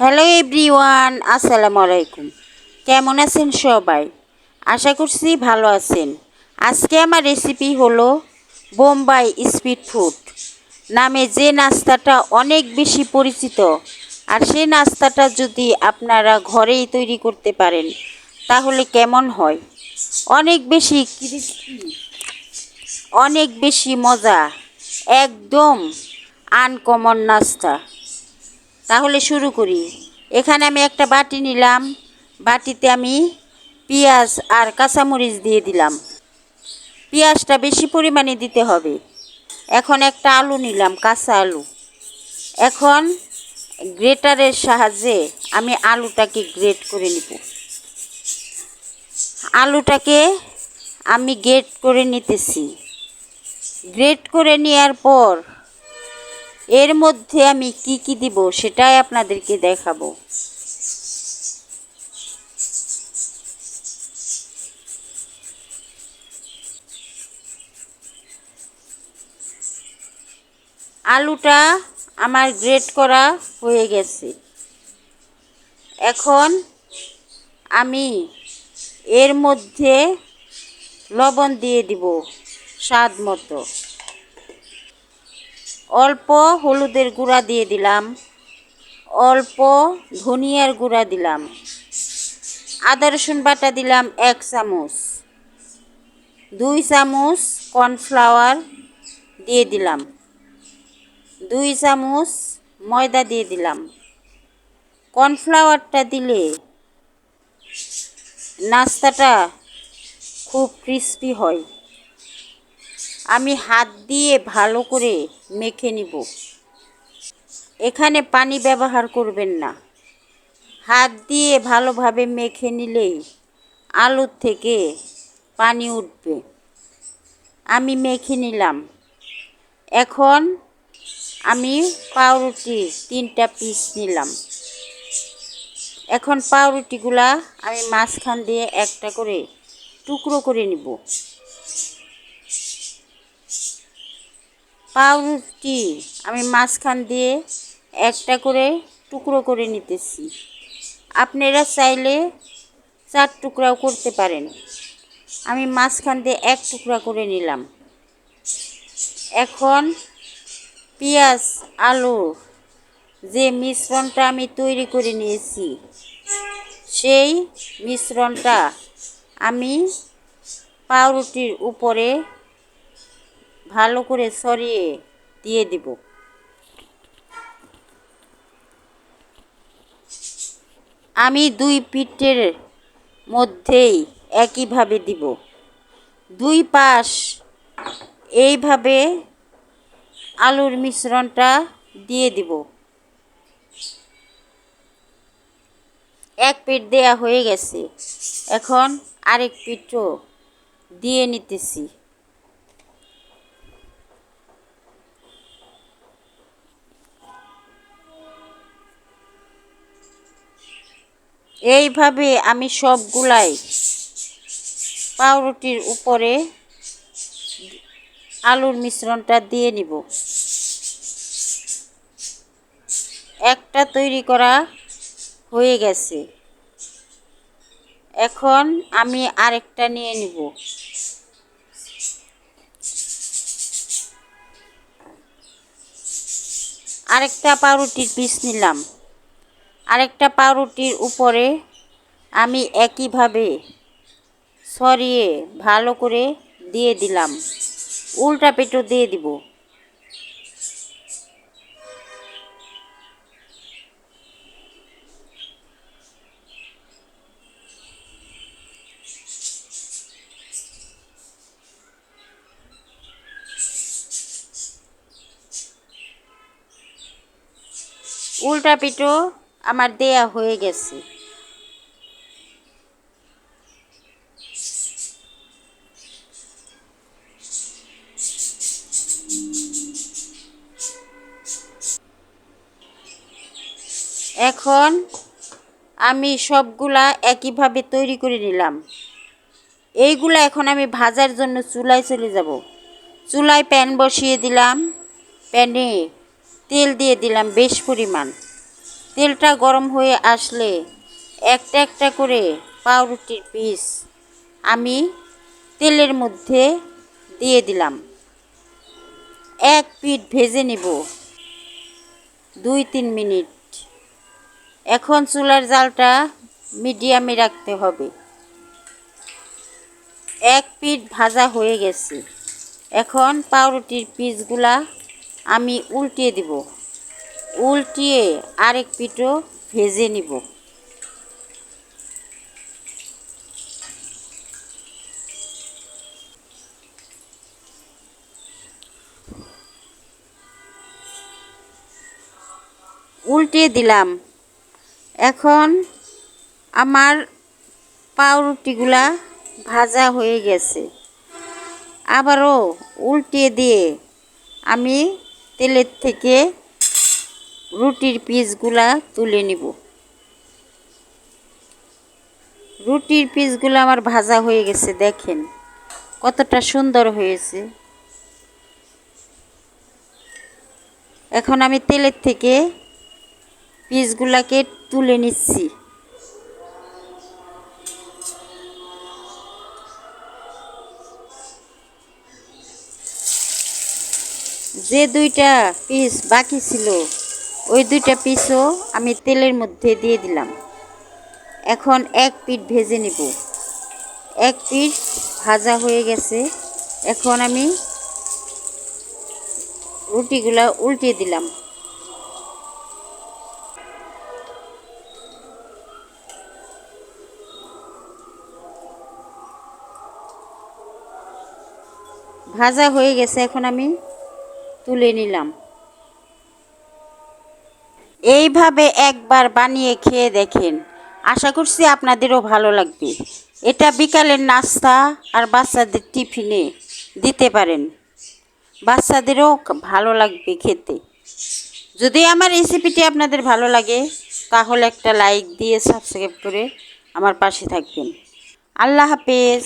Hello everyone, আসসালামু আলাইকুম। কেমন আছেন সবাই? আশা করছি ভালো আছেন। আজকে আমার রেসিপি হলো বোম্বাই স্ট্রিট ফুড নামে যে নাস্তাটা অনেক বেশি পরিচিত। আর সেই নাস্তাটা যদি আপনারা ঘরেই তৈরি করতে পারেন তাহলে কেমন হয়? অনেক বেশি ক্রিস্পি, অনেক বেশি মজা, একদম আনকমন নাস্তা। তাহলে শুরু করি। এখানে আমি একটা বাটি নিলাম। বাটিতে আমি পেঁয়াজ আর কাঁচামরিচ দিয়ে দিলাম। পেঁয়াজটা বেশি পরিমাণে দিতে হবে। এখন একটা আলু নিলাম, কাঁচা আলু। এখন গ্রেটারের সাহায্যে আমি আলুটাকে গ্রেট করে নিব। আলুটাকে আমি গ্রেট করে নিতেছি। গ্রেট করে নেওয়ার পর এর মধ্যে আমি কি দিব সেটাই আপনাদেরকে দেখাবো। আলুটা আমার গ্রেট করা হয়ে গেছে। এখন আমি এর মধ্যে লবণ দিয়ে দিব স্বাদ মতো। অল্প হলুদের গুঁড়া দিয়ে দিলাম, অল্প ধনিয়ার গুঁড়া দিলাম, আদা রসুন বাটা দিলাম 1 চামচ, 2 চামচ কর্নফ্লাওয়ার দিয়ে দিলাম, 2 চামচ ময়দা দিয়ে দিলাম। কর্নফ্লাওয়ারটা দিলে নাস্তাটা খুব ক্রিস্পি হয়। আমি হাত দিয়ে ভালো করে মেখে নিব। এখানে পানি ব্যবহার করবেন না। হাত দিয়ে ভালোভাবে মেখে নিলেই আলুর থেকে পানি উঠবে। আমি মেখে নিলাম। এখন আমি পাউরুটি 3টা পিস নিলাম। এখন পাউরুটিগুলা আমি মাঝখান দিয়ে একটা করে টুকরো করে নিব। পাউরুটি আমি মাঝখান দিয়ে একটা করে টুকরো করে নিতেছি। আপনারা চাইলে 4 টুকরাও করতে পারেন। আমি মাঝখান দিয়ে 1 টুকরা করে নিলাম। এখন পেঁয়াজ আলুর যে মিশ্রণটা আমি তৈরি করে নিয়েছি সেই মিশ্রণটা আমি পাউরুটির উপরে ভালো করে ছড়িয়ে দিয়ে দিব। আমি 2 পিঠের মধ্যেই একইভাবে দিব। 2 পাশ এইভাবে আলুর মিশ্রণটা দিয়ে দিব। এক পিঠ দেয়া হয়ে গেছে। এখন আরেক পিঠও দিয়ে নিতেছি। এইভাবে আমি সবগুলাই পাউরুটির উপরে আলুর মিশ্রণটা দিয়ে নিব। একটা তৈরি করা হয়ে গেছে। এখন আমি আরেকটা নিয়ে নিব। আরেকটা পাউরুটির পিস নিলাম। আরেকটা পাউরুটির উপরে আমি একইভাবে ছড়িয়ে ভালো করে দিয়ে দিলাম। উল্টা পিঠও দিয়ে দিব। উল্টা পিঠও আমার দেয়া হয়ে গেছে। এখন আমি সবগুলা একইভাবে তৈরি করে নিলাম। এইগুলা এখন আমি ভাজার জন্য চুলায় চলে যাব। চুলায় প্যান বসিয়ে দিলাম। প্যানে তেল দিয়ে দিলাম বেশ পরিমাণ। তেলটা গরম হয়ে আসলে একটা একটা করে পাউরুটির পিস আমি তেলের মধ্যে দিয়ে দিলাম। এক পিঠ ভেজে নেব 2-3 মিনিট। এখন চুলার জালটা মিডিয়ামে রাখতে হবে। এক পিঠ ভাজা হয়ে গেছে। এখন পাউরুটির পিসগুলা আমি উল্টিয়ে দিব। উল্টিয়ে আরেক পিঠও ভেজে নিব। উল্টিয়ে দিলাম। এখন আমার পাউরুটিগুলা ভাজা হয়ে গেছে। আবারও উল্টিয়ে দিয়ে আমি তেলের থেকে রুটির পিসগুলা তুলে নিব। রুটির পিসগুলো আমার ভাজা হয়ে গেছে, দেখেন কতটা সুন্দর হয়েছে। এখন আমি তেলের থেকে পিসগুলাকে তুলে নিচ্ছি। যে দুইটা পিস বাকি ছিল ওই দুইটা পিসও আমি তেলের মধ্যে দিয়ে দিলাম। এখন এক পিঠ ভেজে নিব। এক পিঠ ভাজা হয়ে গেছে। এখন আমি রুটিগুলা উল্টিয়ে দিলাম। ভাজা হয়ে গেছে, এখন আমি তুলে নিলাম। এইভাবে একবার বানিয়ে খেয়ে দেখেন, আশা করছি আপনাদেরও ভালো লাগবে। এটা বিকালের নাস্তা আর বাচ্চাদের টিফিনে দিতে পারেন, বাচ্চাদেরও ভালো লাগবে খেতে। যদি আমার রেসিপিটি আপনাদের ভালো লাগে তাহলে একটা লাইক দিয়ে সাবস্ক্রাইব করে আমার পাশে থাকবেন। আল্লাহ হাফেজ।